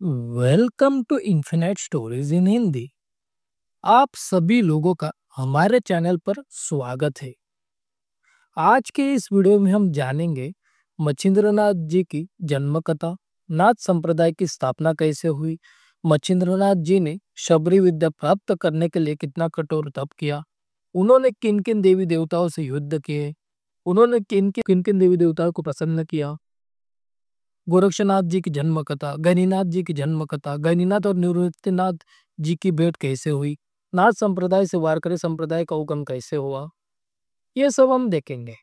Welcome to infinite stories in Hindi. आप सभी लोगों का हमारे चैनल पर स्वागत है। आज के इस वीडियो में हम जानेंगे मच्छिंद्रनाथ जी की जन्म कथा, नाथ संप्रदाय की स्थापना कैसे हुई, मच्छिंद्रनाथ जी ने शबरी विद्या प्राप्त करने के लिए कितना कठोर तप किया, उन्होंने किन किन देवी देवताओं से युद्ध किए, उन्होंने किन किन देवी देवताओं को प्रसन्न किया, गोरक्षनाथ जी की जन्म कथा, गणिनाथ जी की जन्म कथा, गणिनाथ और निवृत्तिनाथ जी की भेंट कैसे हुई, नाथ संप्रदाय से वारकरी संप्रदाय का उगम कैसे हुआ, ये सब हम देखेंगे।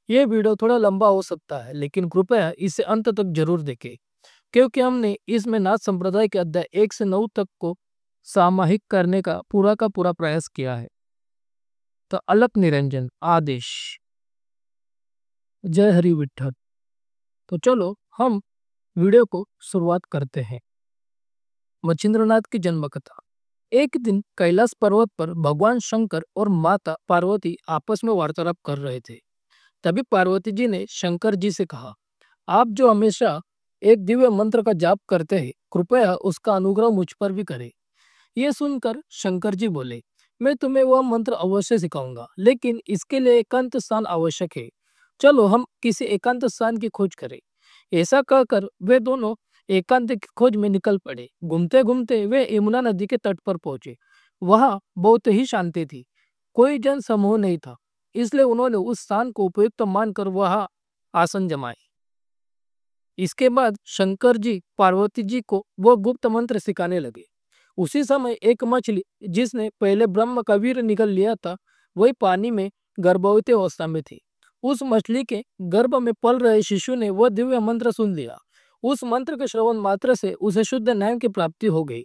ये वीडियो थोड़ा लंबा हो सकता है, लेकिन कृपया इसे अंत तक जरूर देखें, क्योंकि हमने इसमें नाथ संप्रदाय के अध्याय 1 से 9 तक को सामाहिक करने का पूरा प्रयास किया है। तो अलख निरंजन आदेश, जय हरि विठ्ठल। तो चलो हम वीडियो को शुरुआत करते हैं। मच्छिंद्रनाथ की जन्म कथा। एक दिन कैलाश पर्वत पर भगवान शंकर और माता पार्वती आपस में वार्तालाप कर रहे थे। तभी पार्वती जी ने शंकर जी से कहा, आप जो हमेशा एक दिव्य मंत्र का जाप करते हैं, कृपया उसका अनुग्रह मुझ पर भी करें। ये सुनकर शंकर जी बोले, मैं तुम्हें वह मंत्र अवश्य सिखाऊंगा, लेकिन इसके लिए एकांत स्थान आवश्यक है। चलो हम किसी एकांत स्थान की खोज करें। ऐसा कहकर वे दोनों एकांत की खोज में निकल पड़े। घूमते घूमते वे यमुना नदी के तट पर पहुंचे। वहां बहुत ही शांति थी, कोई जन समूह नहीं था, इसलिए उन्होंने उस स्थान को उपयुक्त मानकर वहां आसन जमाए। इसके बाद शंकर जी पार्वती जी को वो गुप्त मंत्र सिखाने लगे। उसी समय एक मछली जिसने पहले ब्रह्म का वीर्य निकल लिया था, वही पानी में गर्भवती अवस्था में थी। उस मछली के गर्भ में पल रहे शिशु ने वह दिव्य मंत्र सुन लिया। उस मंत्र के श्रवण मात्र से उसे शुद्ध न्याय की प्राप्ति हो गई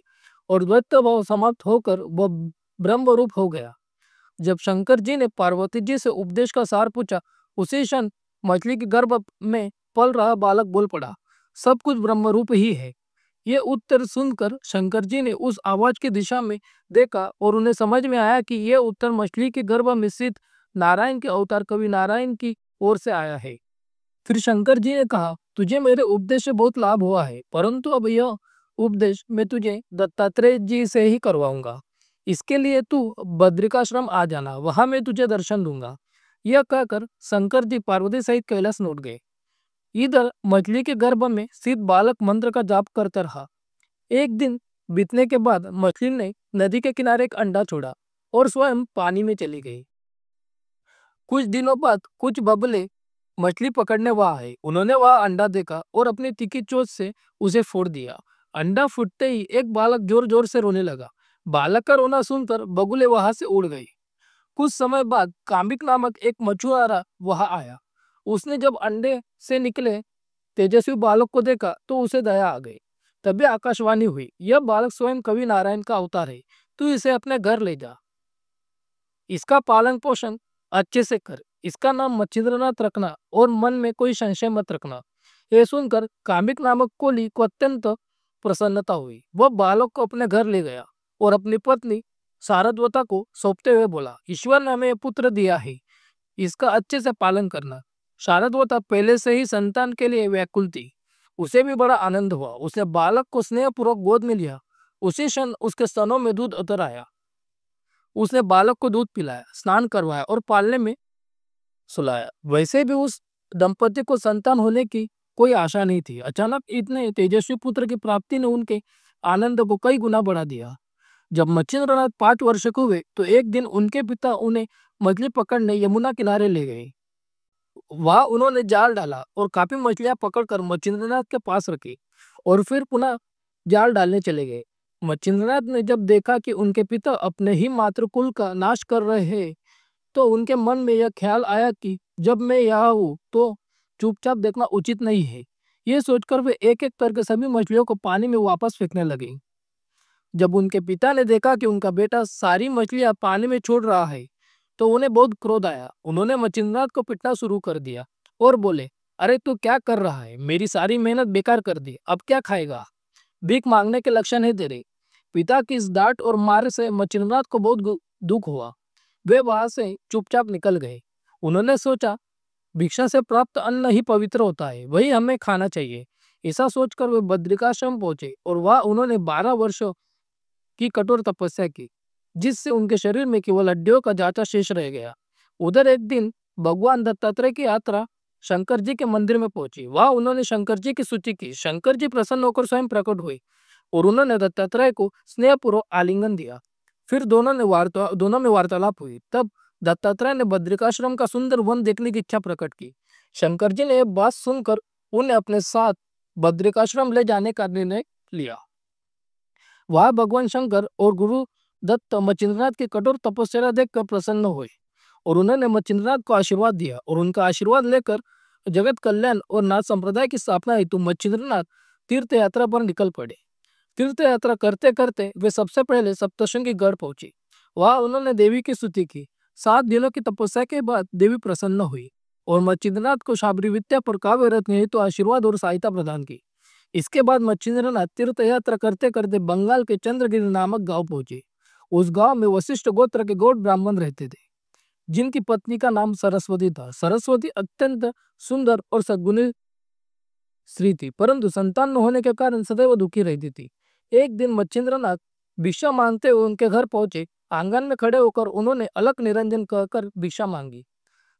और द्वैत भाव समाप्त होकर वह ब्रह्म रूप हो गया। जब शंकर जी ने पार्वती जी से उपदेश का सार पूछा, उसी क्षण मछली के गर्भ में पल रहा बालक बोल पड़ा, सब कुछ ब्रह्म रूप ही है। ये उत्तर सुनकर शंकर जी ने उस आवाज की दिशा में देखा और उन्हें समझ में आया कि यह उत्तर मछली के गर्भ में स्थित नारायण के अवतार कवि नारायण की ओर से आया है। फिर शंकर जी ने कहा, तुझे मेरे उपदेश से बहुत लाभ हुआ है, परंतु अब यह उपदेश मैं तुझे दत्तात्रेय जी से ही करवाऊंगा। इसके लिए तू बद्रिकाश्रम आ जाना, वहां मैं तुझे दर्शन दूंगा। यह कहकर शंकर जी पार्वती सहित कैलाश लौट गए। इधर मछली के गर्भ में स्थित बालक मंत्र का जाप करता रहा। एक दिन बीतने के बाद मछली ने नदी के किनारे एक अंडा छोड़ा और स्वयं पानी में चली गई। कुछ दिनों बाद कुछ बगुले मछली पकड़ने वहां आए। उन्होंने वह अंडा देखा और अपनी तीखी चोंच से उसे फोड़ दिया। अंडा फूटते ही एक बालक जोर जोर से रोने लगा। बालक का रोना सुनकर बगुले वहां से उड़ गई। कुछ समय बाद कामिक नामक एक मछुआरा वहां आया। उसने जब अंडे से निकले तेजस्वी बालक को देखा तो उसे दया आ गई। तभी आकाशवाणी हुई, यह बालक स्वयं कवि नारायण का अवतार है, तू इसे अपने घर ले जा, इसका पालन पोषण अच्छे से कर, इसका नाम मच्छिंद्रनाथ रखना और मन में कोई संशय मत रखना। यह सुनकर कामिक नामक कोली को अत्यंत प्रसन्नता हुई। वह बालक को अपने घर ले गया और अपनी पत्नी शारद्वता को सौंपते हुए बोला, ईश्वर ने हमें पुत्र दिया है, इसका अच्छे से पालन करना। शारद्वता पहले से ही संतान के लिए व्याकुल थी। उसे भी बड़ा आनंद हुआ। उसने बालक को स्नेहपूर्वक गोद में लिया। उसी क्षण उसके स्तनों में दूध उतर आया। उसने बालक को दूध पिलाया, स्नान करवाया और पालने में सुलाया। वैसे भी उस दंपति को संतान होने की कोई आशा नहीं थी। अचानक इतने तेजस्वी पुत्र की प्राप्ति ने उनके आनंद को कई गुना बढ़ा दिया। जब मच्छिंद्रनाथ 5 वर्ष के हुए तो एक दिन उनके पिता उन्हें मछली पकड़ने यमुना किनारे ले गए। वहां उन्होंने जाल डाला और काफी मछलियां पकड़कर मच्छिंद्रनाथ के पास रखी और फिर पुनः जाल डालने चले गए। मच्छिंद्रनाथ ने जब देखा कि उनके पिता अपने ही मातृकुल का नाश कर रहे हैं, तो उनके मन में यह ख्याल आया कि जब मैं यहाँ हूँ तो चुपचाप देखना उचित नहीं है। ये सोचकर वे एक एक करके सभी मछलियों को पानी में वापस फेंकने लगे। जब उनके पिता ने देखा कि उनका बेटा सारी मछलियां पानी में छोड़ रहा है, तो उन्हें बहुत क्रोध आया। उन्होंने मच्छिंद्रनाथ को पीटना शुरू कर दिया और बोले, अरे तू क्या कर रहा है, मेरी सारी मेहनत बेकार कर दी, अब क्या खाएगा, भीख मांगने के लक्षण है तेरे। पिता की इस डांट और मार से मच्छिंद्रनाथ को बहुत दुख हुआ। वे वहां से चुपचाप निकल गए। उन्होंने सोचा, भिक्षा से प्राप्त अन्न ही पवित्र होता है, वही हमें खाना चाहिए। ऐसा सोचकर वे बद्रिकाश्रम पहुंचे और वहां उन्होंने 12 वर्षों की कठोर तपस्या की, जिससे उनके शरीर में केवल हड्डियों का जांचा शेष रह गया। उधर एक दिन भगवान दत्तात्रेय की यात्रा शंकर जी के मंदिर में पहुंची। वहां उन्होंने शंकर जी की स्तुति की। शंकर जी प्रसन्न होकर स्वयं प्रकट हुए और उन्होंने दत्तात्रेय को स्नेहपूर्वक आलिंगन दिया। फिर दोनों में वार्तालाप हुई। तब दत्तात्रेय ने बद्रिकाश्रम का सुंदर वन देखने की इच्छा प्रकट की। शंकर जी ने यह बात सुनकर उन्हें अपने साथ बद्रिकाश्रम ले जाने का निर्णय लिया। वहां भगवान शंकर और गुरु दत्त मचिंद्रनाथ की कठोर तपस्या देखकर प्रसन्न हुए और उन्होंने मचिंद्रनाथ को आशीर्वाद दिया और उनका आशीर्वाद लेकर जगत कल्याण और नाथ संप्रदाय की स्थापना हेतु मचिंद्रनाथ तीर्थ यात्रा पर निकल पड़े। तीर्थ यात्रा करते करते वे सबसे पहले सप्तशृंगी गढ़ पहुंचे। वहां उन्होंने देवी की स्तुति की। 7 दिनों की तपस्या के बाद देवी प्रसन्न हुई और मचिंद्रनाथ को शाबरी विद्या पर काव्य रत्न हेतु आशीर्वाद और सहायता प्रदान की। इसके बाद मच्छिंद्रनाथ तीर्थ यात्रा करते करते बंगाल के चंद्रगिरी नामक गांव पहुंचे। उस गांव में वशिष्ठ गोत्र के गौड़ ब्राह्मण रहते थे, जिनकी पत्नी का नाम सरस्वती था। सरस्वती अत्यंत सुंदर और सद्गुणी स्त्री थी, परंतु संतान न होने के कारण सदैव दुखी रहती थी। एक दिन मच्छिंद्रनाथ भिक्षा मांगते हुए उनके घर पहुंचे। आंगन में खड़े होकर उन्होंने अलख निरंजन कहकर भिक्षा मांगी।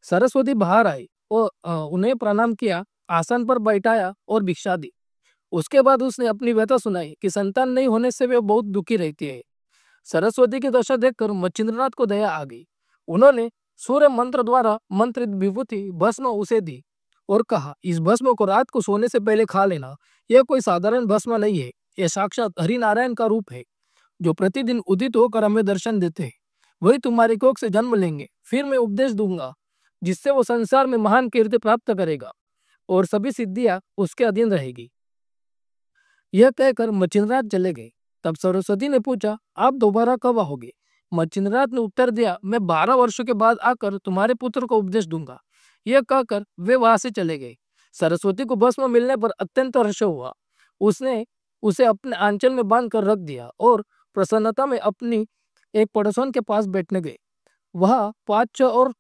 सरस्वती बाहर आई और उन्हें प्रणाम किया, आसन पर बैठाया और भिक्षा दी। उसके बाद उसने अपनी व्यथा सुनाई कि संतान नहीं होने से वे बहुत दुखी रहती है। सरस्वती की दशा देखकर मच्छिंद्रनाथ को दया आ गई। उन्होंने सूर्य मंत्र द्वारा मंत्रित विभूति भस्म उसे दी और कहा, इस भस्म को रात को सोने से पहले खा लेना। यह कोई साधारण भस्म नहीं है, यह साक्षात हरिनारायण का रूप है, जो प्रतिदिन उदित होकर हमें दर्शन देते हैं। वही तुम्हारी कोख से जन्म लेंगे। फिर मैं उपदेश दूंगा, जिससे वो संसार में महान कीर्ति प्राप्त करेगा और सभी सिद्धियां उसके अधीन रहेगी। यह कहकर मच्छिंद्रनाथ चले गए। तब सरस्वती ने पूछा, आप दोबारा कब आओगे? मच्छिंद्रनाथ ने उत्तर दिया, मैं 12 वर्षों के बाद आकर तुम्हारे पुत्र को उपदेश दूंगा। यह कहकर वे वहां से चले गए। सरस्वती को भस्म मिलने पर अत्यंत हर्ष हुआ। उसने उसे अपने आंचल में बांध कर रख दिया और प्रसन्नता में अपनी एक पड़ोसन के पास बैठने गए। वह 5-6 और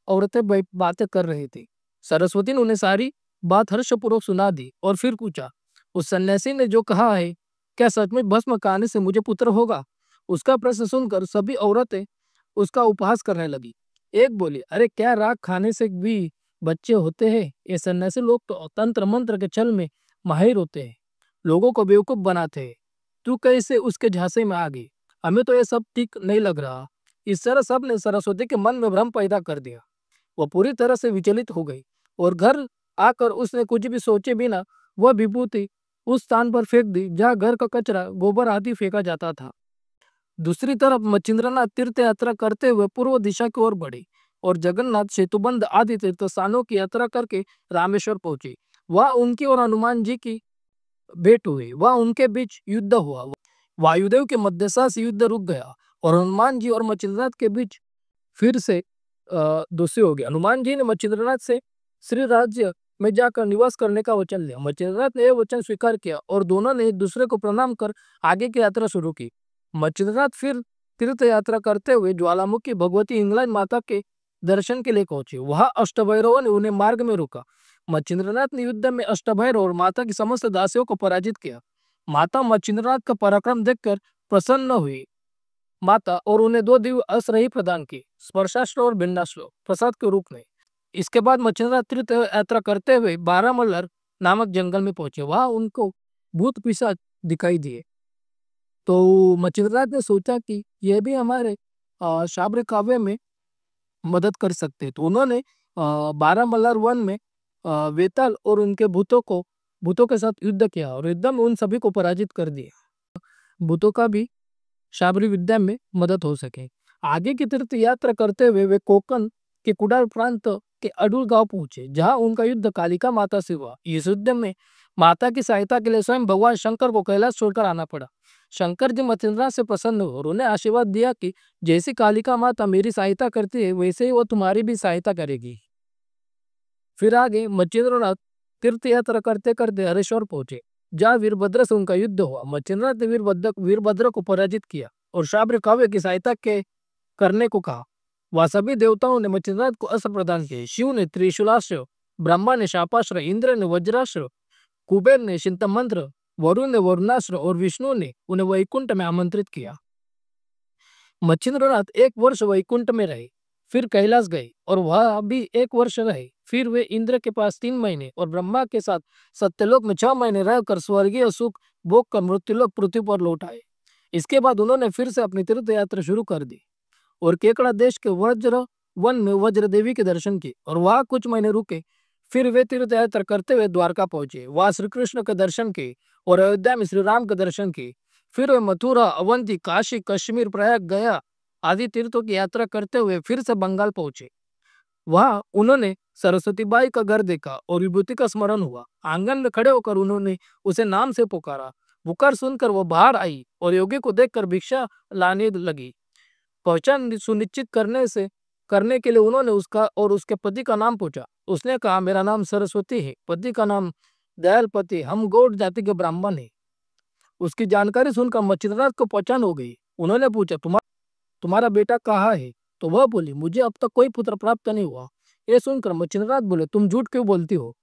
औरतें बातें कर रही थी। सरस्वती ने उन्हें सारी बात हर्षपूर्वक सुना दी और फिर पूछा, उस सन्यासी ने जो कहा है, क्या सच में भस्म खाने से मुझे पुत्र होगा? उसका प्रश्न सुनकर सभी औरतें उसका उपहास करने लगी। एक बोली, अरे क्या राख खाने से भी बच्चे होते हैं? ये सन्यासी लोग तो तंत्र मंत्र के छल में माहिर होते हैं, लोगों को बेवकूफ बनाते हैं। तू कैसे उसके झांसे में आ गई? हमें तो ये सब ठीक नहीं लग रहा। इस तरह सब ने सरस्वती के मन में भ्रम पैदा कर दिया। वह पूरी तरह से विचलित हो गई और घर आकर उसने कुछ भी सोचे बिना वह विभूति उस स्थान पर फेंक दी जहाँ घर का कचरा, गोबर आदि फेंका जाता था। दूसरी तरफ मच्छिंद्रनाथ तीर्थ यात्रा करते हुए पूर्व दिशा की ओर बढ़े और जगन्नाथ, सेतुबंध आदि तीर्थ स्थानों की यात्रा करके रामेश्वर पहुंचे। वह उनकी और हनुमान जी की भेंट हुई। वह उनके बीच युद्ध हुआ। वायुदेव के मध्यस्थता से युद्ध रुक गया और हनुमान जी और मच्छिंद्रनाथ के बीच फिर से दोषी हो गया। हनुमान जी ने मच्छिंद्रनाथ से श्री राज्य में जाकर निवास करने का वचन लिया। मच्छिंद्रनाथ ने यह वचन स्वीकार किया और दोनों ने एक दूसरे को प्रणाम कर आगे की यात्रा शुरू की। मच्छिंद्रनाथ फिर तीर्थ यात्रा करते हुए ज्वालामुखी भगवती हिंगलाज माता के दर्शन के लिए पहुंचे। वहां अष्टभैरवों ने उन्हें मार्ग में रोका। मच्छिंद्रनाथ ने युद्ध में अष्टभैरव और माता की समस्त दासियों को पराजित किया। माता मच्छिंद्रनाथ का पराक्रम देखकर प्रसन्न हुई माता और उन्हें 2 दिव्य अस्त्र ही प्रदान की, स्पर्शास्त्र और बिंदास्त्र, प्रसाद के रूप में। इसके बाद मच्छिंद्रनाथ तीर्थ यात्रा करते हुए 12 मल्लर नामक जंगल में पहुंचे। वहां उनको भूत पिशाच दिखाई दिए। तो मच्छिंद्रनाथ ने सोचा कि यह भी हमारे शाब्र काव्य में मदद कर सकते। तो उन्होंने 12 मल्लर वन में वेताल और उनके भूतों के साथ युद्ध किया और युद्ध में उन सभी को पराजित कर दिया। भूतों का भी शाबरी विद्या में मदद हो सके। आगे की तीर्थ यात्रा करते हुए वे कोकण के कुडाल प्रांत के अडुल गांव पहुंचे, जहां उनका युद्ध कालिका माता से हुआ। इस युद्ध में माता की सहायता के लिए स्वयं भगवान शंकर को कैलाश छोड़कर आना पड़ा। शंकर जी मच्छिंद्रनाथ से प्रसन्न हुए और उन्हें आशीर्वाद दिया कि जैसी कालिका माता मेरी सहायता करती है, वैसे ही वो तुम्हारी भी सहायता करेगी। फिर आगे मच्छिंद्रनाथ तीर्थ यात्रा करते करते हरेश्वर पहुंचे, जहाँ वीरभद्र से उनका युद्ध हुआ। मच्छिंद्रनाथ ने वीरभद्र को पराजित किया और शाब्र काव्य की सहायता के करने को कहा। वह सभी देवताओं ने मच्छिंद्रनाथ को अस्त्र प्रदान किए। शिव ने त्रिशूलास्त्र, ब्रह्मा ने शापास्त्र, इंद्र ने वज्रास्त्र, कुबेर ने शिंतमंत्र, वरुण ने वरुणास्त्र और विष्णु ने उन्हें वैकुंठ में आमंत्रित किया। मच्छिंद्रनाथ एक वर्ष वैकुंठ में रहे, फिर कैलाश गए और वहां भी एक वर्ष रहे। फिर वे इंद्र के पास 3 महीने और ब्रह्मा के साथ सत्यलोक में 6 महीने रहकर स्वर्गीय सुख भोग कर मृत्युलोक पृथ्वी पर लौट आए। इसके बाद उन्होंने फिर से अपनी तीर्थ यात्रा शुरू कर दी और केकड़ा देश के वज्र वन में वज्र देवी के दर्शन किए और वहां कुछ महीने रुके। फिर वे तीर्थ यात्रा करते हुए द्वारका पहुंचे, वहां श्री कृष्ण के दर्शन किए और अयोध्या में श्री राम के दर्शन किए। फिर वे मथुरा, अवंती, काशी, कश्मीर, प्रयाग, गया आदि तीर्थों की यात्रा करते हुए फिर से बंगाल पहुंचे। वहां उन्होंने सरस्वती बाई का घर देखा और विभूति का स्मरण हुआ। आंगन में खड़े होकर उन्होंने उसे नाम से पुकारा। पुकार सुनकर वो बाहर आई और योगी को देखकर भिक्षा लाने लगी। पहचान सुनिश्चित करने के लिए उन्होंने उसका और उसके पति का नाम पूछा। उसने कहा, मेरा नाम सरस्वती है। पति का नाम दयालपति, हम गौड़ जाति के ब्राह्मण हैं। उसकी जानकारी सुनकर मच्छिंद्रनाथ को पहचान हो गई। उन्होंने पूछा, तुम्हारा बेटा कहाँ है? तो वह बोली, मुझे अब तक कोई पुत्र प्राप्त नहीं हुआ। ये सुनकर मच्छिंद्रनाथ बोले, तुम झूठ क्यों बोलती हो?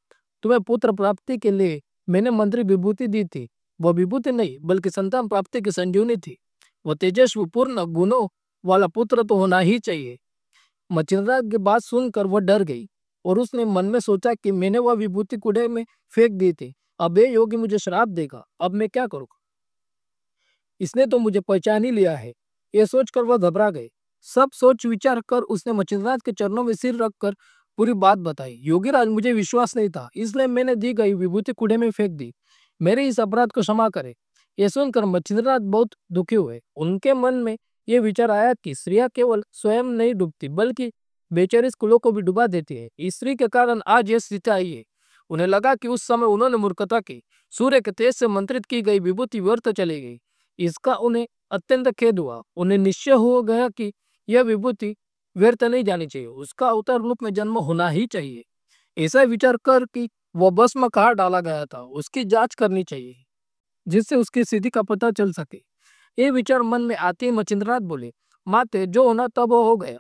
तुम्हें पुत्र प्राप्ति के लिए मैंने मंत्री विभूति दी थी। वह विभूति नहीं बल्कि संतान प्राप्ति की संजीवनी थी। वह तेजस्वी पूर्ण गुणों वाला पुत्र तो होना ही चाहिए। मच्छिंद्रनाथ की बात सुनकर वह डर गई और उसने मन में सोचा कि मैंने वह विभूति कूड़े में फेंक दी थी। अब ये योगी मुझे श्राप देगा, अब मैं क्या करूँगा? इसने तो मुझे पहचान ही लिया है। ये सोचकर वह घबरा गए। सब सोच विचार कर उसने मच्छिंद्रनाथ के चरणों में सिर रखकर पूरी बात बताई। योगीराज, मुझे विश्वास नहीं था, इसलिए मैंने दी गई विभूति कूड़े में फेंक दी। मेरे इस अपराध को क्षमा करे। ये सुनकर मच्छिंद्रनाथ बहुत दुखी हुए। उनके मन में ये विचार आया कि स्त्रियां केवल स्वयं नहीं डूबती बल्कि बेचारे कुलों को भी डुबा देती है। स्त्री के कारण आज ये स्थिति आई है। उन्हें लगा कि उस समय उन्होंने मूर्खता की। सूर्य के तेज से मंत्रित की गई विभूति व्यर्थ चली गई। इसका उन्हें अत्यंत खेद हुआ। उन्हें निश्चय हो गया कि यह विभूति व्यर्थ नहीं जानी चाहिए, उसका अवतार रूप में जन्म होना ही चाहिए। ऐसा विचार कर कि वह भस्म कहाँ डाला गया था उसकी जांच करनी चाहिए, जिससे उसकी स्थिति का पता चल सके। ये विचार मन में आते ही मच्छिंद्रनाथ बोले, माते, जो होना तब हो गया।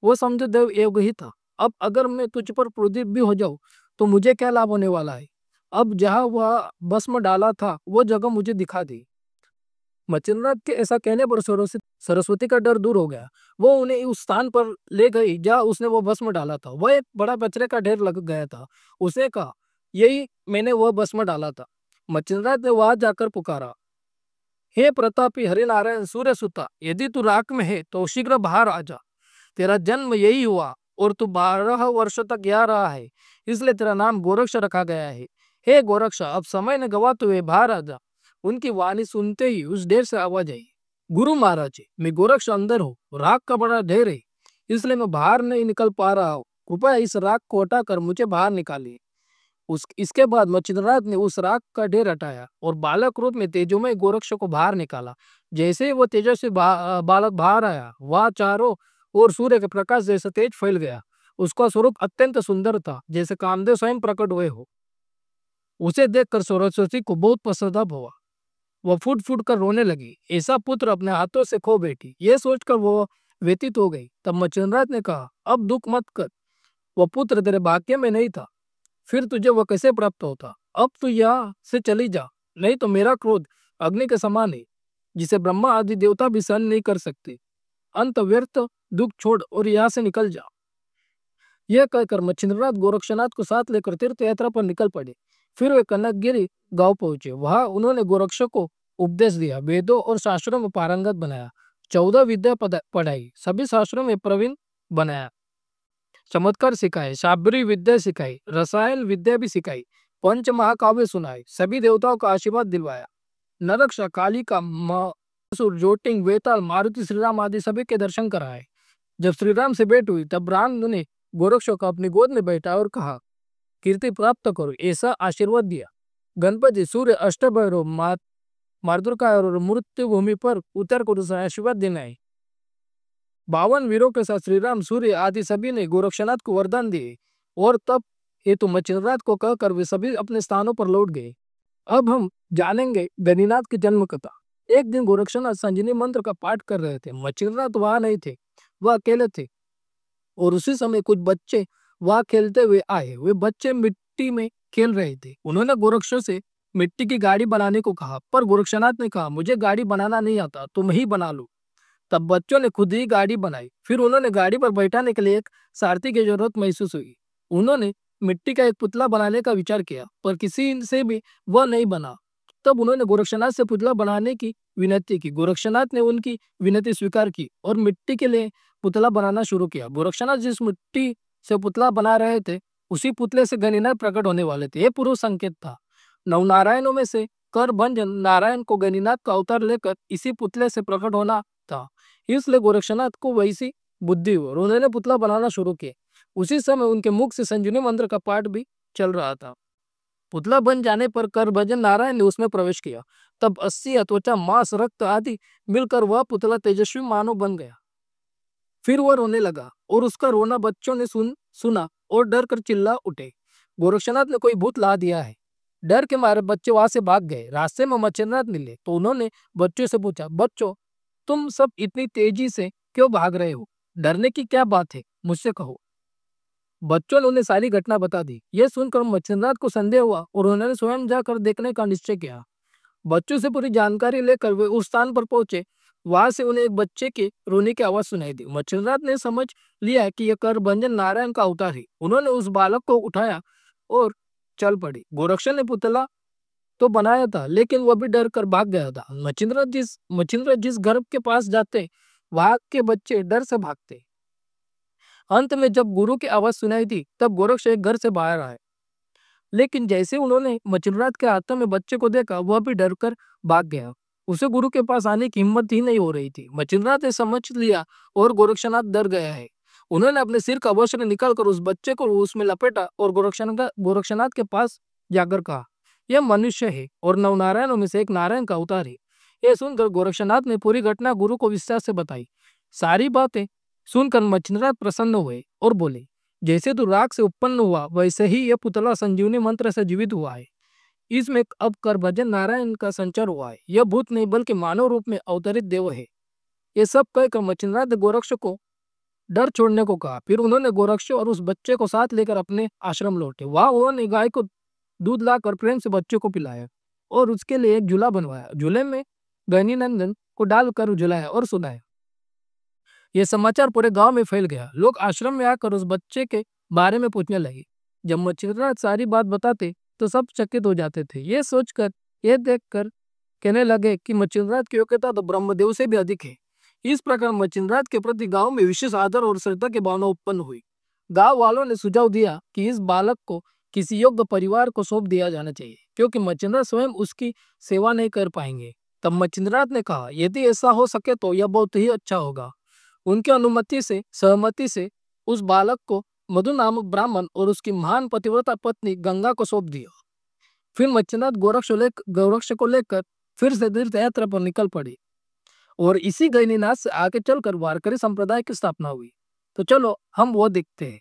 वो समझो देव योग ही था। अब अगर मैं तुझ पर क्रोधित भी हो जाऊं तो मुझे क्या लाभ होने वाला है? अब जहाँ वह भस्म डाला था वो जगह मुझे दिखा दी। मच्छिंद्रनाथ के ऐसा कहने पर सरस्वती का डर दूर हो गया। वो उन्हें उस स्थान पर ले गई जहाँ उसने वो भस्म डाला था। वह एक बड़ा कचरे का ढेर लग गया था। उसने कहा, यही मैंने वह भस्म डाला था। मच्छिंद्रनाथ ने वहां जाकर पुकारा, हे प्रतापी हरिनारायण सूर्यसुता, यदि तू राख में है तो शीघ्र बाहर आ जा। तेरा जन्म यही हुआ और तू 12 वर्ष तक यहाँ रहा है, इसलिए तेरा नाम गोरक्ष रखा गया है। हे गोरक्ष, अब समय न गवाते हुए बाहर आ जा। उनकी वाणी सुनते ही उस ढेर से आवाज आई, गुरु महाराज, मैं गोरक्ष अंदर हूँ, राख का बड़ा ढेर है, इसलिए मैं बाहर नहीं निकल पा रहा हूँ। कृपया इस राख को हटाकर मुझे बाहर निकालिए। इसके बाद मच्छिंद्रनाथ ने उस राख का ढेर हटाया और बालक रूप में तेजोमय गोरक्ष को बाहर निकाला। जैसे ही वो तेजस्वी बालक बाहर आया, वह चारों ओर सूर्य के प्रकाश जैसा तेज फैल गया। उसका स्वरूप अत्यंत सुंदर था, जैसे कामदेव स्वयं प्रकट हुए हो। उसे देखकर सरस्वती को बहुत पश्चाताप हुआ। वह फूट फूट कर रोने लगी। ऐसा पुत्र अपने हाथों से खो बैठी, ये सोचकर वो व्यतीत हो गई। तब मच्छिंद्रनाथ ने कहा, अब दुख मत कर, वह पुत्र तेरे भाग्य में नहीं था, फिर तुझे वह कैसे प्राप्त होता? अब तू यहाँ से चली जा, नहीं तो मेरा क्रोध अग्नि के समान है, जिसे ब्रह्मा आदि देवता भी सहन नहीं कर सकते। अंत व्यर्थ दुख छोड़ और यहाँ से निकल जा। यह कहकर मच्छिंद्रनाथ गोरक्षनाथ को साथ लेकर तीर्थ यात्रा पर निकल पड़े। फिर वे कनकगिरी गांव पहुंचे। वहां उन्होंने गोरक्ष को उपदेश दिया, वेदों और शास्त्रों में पारंगत बनाया, 14 विद्या पढ़ाई, सभी शास्त्रों में प्रवीण बनाया, चमत्कार सिखाए, शाबरी विद्या सिखाई, रसायन विद्या भी सिखाई, पंच महाकाव्य सुनाए, सभी देवताओं का आशीर्वाद दिलवाया। नरक्षा, कालिका, असुर, जोटिंग, वेताल, मारुति, श्रीराम आदि सभी के दर्शन कराए। जब श्रीराम से भेंट हुई तब राम ने गोरक्ष को अपनी गोद में बैठा और कहा, कीर्ति प्राप्त करो, ऐसा आशीर्वाद दिया। गणपति, सूर्य, अष्टभैरव, मातृका और मृत्यु भूमि पर उतर कर उसे आशीर्वाद देना है। 52 वीरों के साथ श्रीराम, सूर्य आदि सभी ने गोरक्षनाथ को वरदान दिए और तब हेतु मच्छिंद्रनाथ को कहकर वे सभी अपने स्थानों पर लौट गए। अब हम जानेंगे गणिनाथ की जन्म कथा। एक दिन गोरक्षनाथ संजीवनी मंत्र का पाठ कर रहे थे। मच्छिंद्रनाथ वहां नहीं थे, वह अकेले थे और उसी समय कुछ बच्चे वहां खेलते हुए आए। वे बच्चे मिट्टी में खेल रहे थे। उन्होंने गोरक्षों से मिट्टी की गाड़ी बनाने को कहा, पर गोरक्षनाथ ने कहा, मुझे गाड़ी बनाना नहीं आता, तुम ही बना लो। तब बच्चों ने खुद ही गाड़ी बनाई। फिर उन्होंने गाड़ी पर बैठाने के लिए एक सारथी की जरूरत महसूस हुई। उन्होंने मिट्टी का एक पुतला बनाने का विचार किया, पर किसी से भी वह नहीं बना। तब उन्होंने गोरक्षनाथ से पुतला बनाने की विनती की। गोरक्षनाथ ने उनकी विनती स्वीकार की और मिट्टी के लिए पुतला बनाना शुरू किया। गोरक्षनाथ जिस मिट्टी से पुतला बना रहे थे, उसी पुतले से गणिनाथ प्रकट होने वाले थे। यह पूर्व संकेत था। नवनारायणों में से कर भंजन नारायण को गणिनाथ का अवतार लेकर इसी पुतले से प्रकट होना था। इसलिए गोरक्षनाथ को वैसी बुद्धि हुई और उन्होंने पुतला बनाना शुरू किया। उसी समय उनके मुख से संजीवनी मंत्र का पाठ भी चल रहा था। पुतला बन जाने पर कर भजन नारायण ने उसमें प्रवेश किया। तब अस्थि, त्वचा, मांस, रक्त आदि मिलकर वह पुतला तेजस्वी मानव बन गया। फिर वह रोने लगा और उसका रोना बच्चों ने सुना और डर कर चिल्ला उठे, गोरक्षनाथ ने कोई भूत ला दिया है। डर के मारे बच्चे वहां से भाग गए। रास्ते में मच्छरनाथ मिले तो उन्होंने बच्चों से पूछा, बच्चों तुम सब इतनी तेजी से क्यों भाग रहे हो? डरने की क्या बात है, मुझसे कहो। बच्चों ने उन्हें सारी घटना बता दी। यह सुनकर मच्छरनाथ को संदेह हुआ और उन्होंने स्वयं जाकर देखने का निश्चय किया। बच्चों से पूरी जानकारी लेकर वे उस स्थान पर पहुंचे। वहां से उन्हें एक बच्चे के रोने की आवाज सुनाई दी। मच्छरनाथ ने समझ लिया कि यह कर भंजन नारायण का अवतार है। उन्होंने उस बालक को उठाया और चल पड़ी। गोरक्ष ने पुतला तो बनाया था, लेकिन वह भी डर कर भाग गया था। मच्छिंद्र जिस घर के पास जाते, वहां के बच्चे डर से भागते। अंत में जब गुरु की आवाज सुनाई दी, तब गोरक्ष एक घर से बाहर आए। लेकिन जैसे उन्होंने मच्छिंद्रनाथ के हाथों में बच्चे को देखा, वह भी डर कर भाग गया। उसे गुरु के पास आने की हिम्मत ही नहीं हो रही थी। मच्छिंद्रनाथ ने समझ लिया और गोरक्षनाथ डर गया है। उन्होंने अपने सिर का वस्त्र निकालकर उस बच्चे को उसमें लपेटा और गोरक्षनाथ के पास जाकर कहा, यह मनुष्य है और नवनारायणों में से एक नारायण का अवतार है। यह सुनकर गोरक्षनाथ ने पूरी घटना गुरु को विस्तार से बताई। सारी बातें सुनकर मच्छिंद्रनाथ प्रसन्न हुए और बोले, जैसे तू राख से उत्पन्न हुआ, वैसे ही यह पुतला संजीवनी मंत्र से जीवित हुआ है। इसमें अब कर भजन नारायण का संचार हुआ है। यह भूत नहीं बल्कि मानव रूप में अवतरित देव है। ये सब कहकर मच्छिंद्रनाथ ने गोरक्ष को डर छोड़ने को कहा। फिर उन्होंने गोरक्ष और उस बच्चे को साथ लेकर अपने आश्रम लौटे। वहां उन्होंने गाय को दूध लाकर प्रेम से बच्चे को पिलाया और उसके लिए एक झूला बनवाया। झूले में गणिनंदन को डालकर झुलाया और सुनाया। यह समाचार पूरे गांव में फैल गया। लोग आश्रम में आकर उस बच्चे के बारे में पूछने लगे। जब मच्छिंद्रनाथ सारी बात बताते तो सब चकित हो जाते थे। ये सोचकर, ये देखकर कहने लगे कि मच्छिंद्रनाथ की योग्यता तो ब्रह्मदेव से भी अधिक है। इस प्रकार मच्छिंद्रनाथ के प्रति गांव में विशेष आदर और श्रद्धा की भावना उत्पन्न हुई। गांव वालों ने सुझाव दिया कि इस बालक को किसी योग्य परिवार को सौंप दिया जाना चाहिए, क्योंकि मच्छिंद्रनाथ स्वयं उसकी सेवा नहीं कर पाएंगे। तब मच्छिंद्रनाथ ने कहा, यदि ऐसा हो सके तो यह बहुत ही अच्छा होगा। उनकी अनुमति से, सहमति से उस बालक को मधु नामक ब्राह्मण और उसकी महान पतिव्रता पत्नी गंगा को सौंप दिया। फिर मच्छिंद्रनाथ गोरक्ष को लेकर फिर से तीर्थ यात्रा पर निकल पड़ी और इसी गणिनाथ से आगे चलकर वारकरी संप्रदाय की स्थापना हुई। तो चलो हम वो देखते हैं,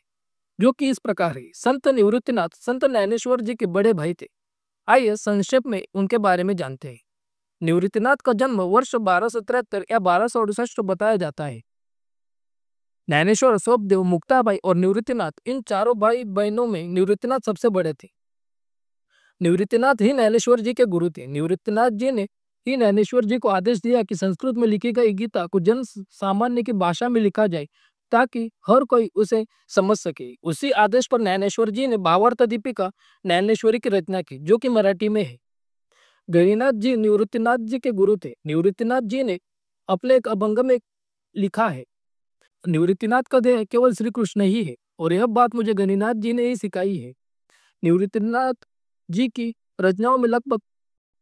जो कि इस प्रकार है। संत निवृत्तिनाथ संत ज्ञानेश्वर जी के बड़े भाई थे। आइए संक्षेप में उनके बारे में जानते हैं। निवृत्तिनाथ का जन्म वर्ष 1273 या 1268 बताया जाता है। ज्ञानेश्वर, सोपदेव, मुक्ताबाई और निवृत्तिनाथ, इन चारों भाई बहनों में निवृत्तिनाथ सबसे बड़े थे। निवृत्तिनाथ ही ज्ञानेश्वर जी के गुरु थे। निवृत्तिनाथ जी ने ही ज्ञानेश्वर जी को आदेश दिया कि संस्कृत में लिखी गई गीता को जन सामान्य की भाषा में लिखा जाए, ताकि हर कोई उसे समझ सके। उसी आदेश पर ज्ञानेश्वर जी ने भावार्थ दीपिका ज्ञानेश्वरी की रचना की, जो कि मराठी में है। गणिनाथ जी निवृत्तिनाथ जी के गुरु थे। निवृत्तिनाथ जी ने अपने एक अभंग में लिखा है, निवृत्तिनाथ का देह केवल श्री कृष्ण ही है और यह बात मुझे गणिनाथ जी ने ही सिखाई है। निवृत्तिनाथ जी की रचनाओं में लगभग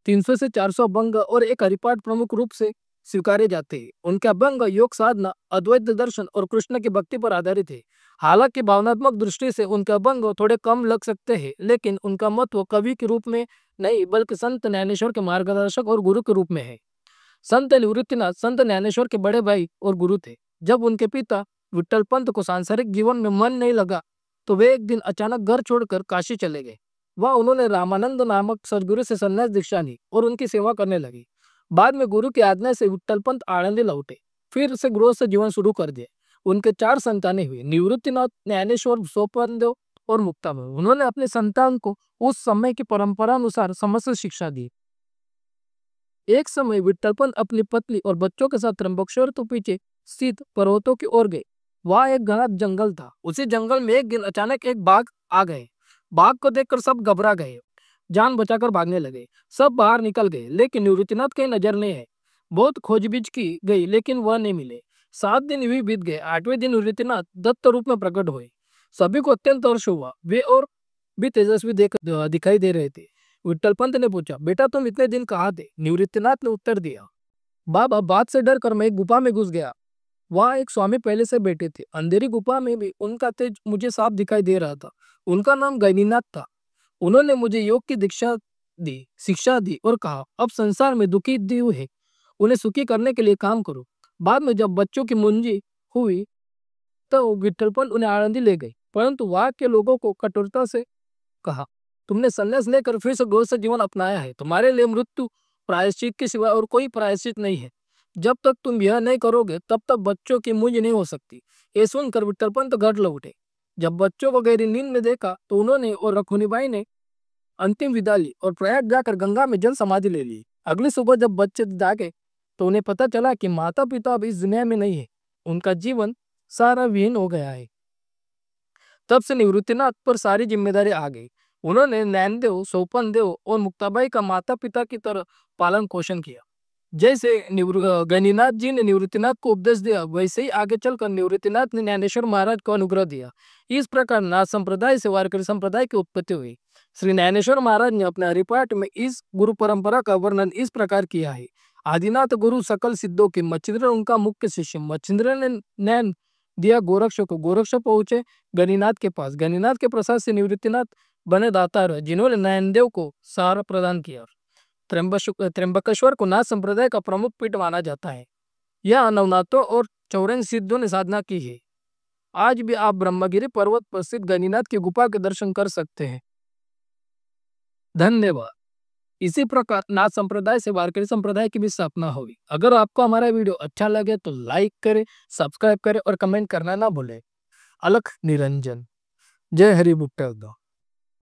300 से 400 अभंग और एक हरिपाठ प्रमुख रूप से स्वीकारे जाते हैं। उनके अभंग योग साधना, अद्वैत दर्शन और कृष्ण की भक्ति पर आधारित है। हालांकि भावनात्मक दृष्टि से उनके अभंग थोड़े कम लग सकते हैं, लेकिन उनका महत्व कवि के रूप में नहीं बल्कि संत ज्ञानेश्वर के मार्गदर्शक और गुरु के रूप में है। संत निवृत्तिनाथ संत ज्ञानेश्वर के बड़े भाई और गुरु थे। जब उनके पिता विट्ठल पंत को सांसारिक जीवन में मन नहीं लगा, तो वे एक दिन अचानक घर छोड़कर काशी चले गए। वहाँ उन्होंने रामानंद नामक सदगुरु से संन्यास दीक्षा ली और उनकी सेवा करने लगे। बाद में गुरु की आज्ञा से विट्ठल पंत आनंदी लौटे, फिर से गृहस्थ जीवन शुरू कर दिए। उनके 4 संतानें हुई, निवृत्तिनाथ, ज्ञानेश्वर, सोपानदेव और मुक्ताबाई। उन्होंने अपने संतान को उस समय की परंपरा अनुसार समस्त शिक्षा दी। एक समय विट्ठलपंत अपनी पत्नी और बच्चों के साथ त्र्यंबकेश्वर तो पीछे स्थित पर्वतों की ओर गए। वहां एक घना जंगल था। उसी जंगल में एक दिन अचानक एक बाघ आ गए। बाघ को देखकर सब घबरा गए, जान बचाकर भागने लगे। सब बाहर निकल गए, लेकिन निवृत्तिनाथ कहीं नजर नहीं है। बहुत खोजबीन की गई, लेकिन वह नहीं मिले। 7 दिन भी बीत गए। 8वें दिन निवृत्तिनाथ दत्त रूप में प्रकट हुए। सभी को अत्यंत हर्ष हुआ। वे और भी तेजस्वी दिखाई दे रहे थे। विट्ठलपंत ने पूछा, बेटा तुम इतने दिन कहाँ थे? निवृत्तिनाथ ने उत्तर दिया, बाबा बात से डर कर मैं एक गुफा में घुस गया। वहां एक स्वामी पहले से बैठे थे। अंधेरी गुफा में भी उनका तेज मुझे साफ दिखाई दे रहा था। उनका नाम गैनीनाथ था। उन्होंने मुझे योग की दीक्षा दी, शिक्षा दी और कहा, अब संसार में दुखी जीव है, उन्हें सुखी करने के लिए काम करो। बाद में जब बच्चों की मुंजी हुई तो विट्ठलपंत उन्हें आनंदी ले गई, परंतु वहां के लोगों को कठोरता से कहा, तुमने संन्यास लेकर फिर से गृहस्थ जीवन अपनाया है। तुम्हारे लिए मृत्यु प्रायश्चित के सिवा और कोई प्रायश्चित नहीं है। जब तक तुम यह नहीं करोगे तब तक बच्चों की मुंज नहीं हो सकती। ये सुनकर विट्ठलपंत घर लौटे। जब बच्चों को गहरी नींद में देखा तो उन्होंने और रखुनीबाई ने अंतिम विदा ली और प्रयाग जाकर गंगा में जल समाधि ले ली। अगली सुबह जब बच्चे जागे तो उन्हें पता चला कि माता पिता अब इस दुनिया में नहीं है। उनका जीवन सारा विहीन हो गया है। तब से निवृत्तिनाथ पर सारी जिम्मेदारी आ गई। उन्होंने नैनदेव, सोपनदेव और मुक्ताबाई का माता पिता की तरह पालन पोषण किया। जैसे गणिनाथ जी ने निवृत्तिनाथ को उपदेश दिया, वैसे ही आगे चलकर निवृत्तिनाथ ने ज्ञानेश्वर महाराज को अनुग्रह दिया। इस प्रकार नाथ संप्रदाय से वारकरी संप्रदाय की उत्पत्ति हुई। श्री ज्ञानेश्वर महाराज ने अपने हरिपाठ में इस गुरु परंपरा का वर्णन इस प्रकार किया है। आदिनाथ गुरु सकल सिद्धों के, मच्छिंद्र उनका मुख्य शिष्य। मच्छिंद्र ने नैन दिया गोरक्ष को, गोरक्ष पहुंचे गणिनाथ के पास। गणिनाथ के प्रसाद से निवृत्तिनाथ बने दातार, जिन्होंने नैनदेव को सहारा प्रदान किया। त्र्यंबकेश्वर को नाथ संप्रदाय का प्रमुख पीठ माना जाता है। यह नवनाथों और 84 सिद्धों ने साधना की है। आज भी आप ब्रह्मगिरी पर्वत पर स्थित गणिनाथ की गुफा के दर्शन कर सकते हैं। धन्यवाद। इसी प्रकार नाथ संप्रदाय से वारकरी संप्रदाय की भी स्थापना हुई। अगर आपको हमारा वीडियो अच्छा लगे तो लाइक करें, सब्सक्राइब करें और कमेंट करना ना भूलें। अलख निरंजन। जय हरि बुट्टल।